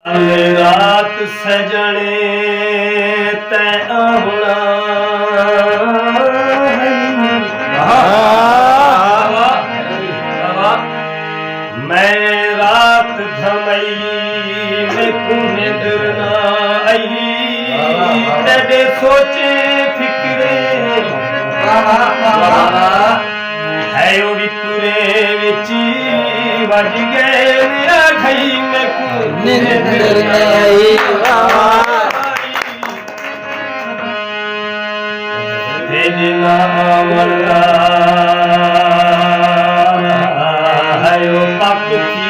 कल रात सजने तै आउणा मैं रात थमई मैकू निंदर ना आई तेरे सोचे फिक्रे है उड़ी पूरे विची वज गए मेरा खई मैकू निंदर ना आई तेरे नाम है पक थी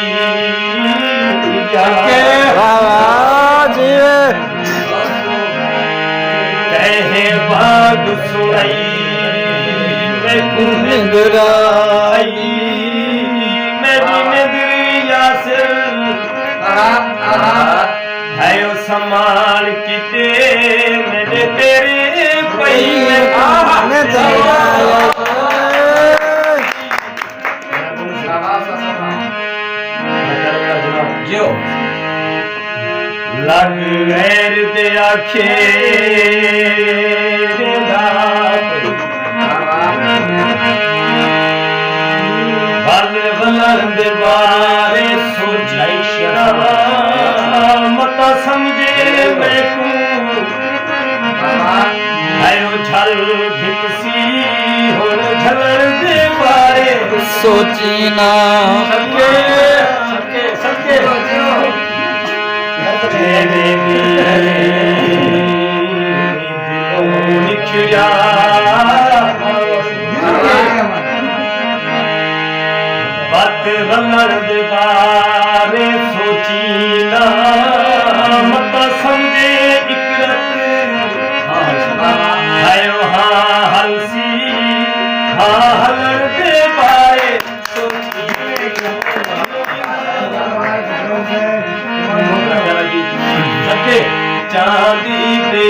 कहे बाग सुनाई मैकू निंदर आई मेरी निंदरिया से है संभाल किते मेरे तेरे पई में लग गैर दे आखे बल बलंद बारे सोचाई मता समझे मैकू आयो झल भिमसी होर झलर दे बारे सोची ना सके तेरे दिलों निखरा बात रलड़ दे बारे सोची ना मत समझे इकरत आयो हाँ हलसी हाँ हलड़ दे बारे सोची चांदी दे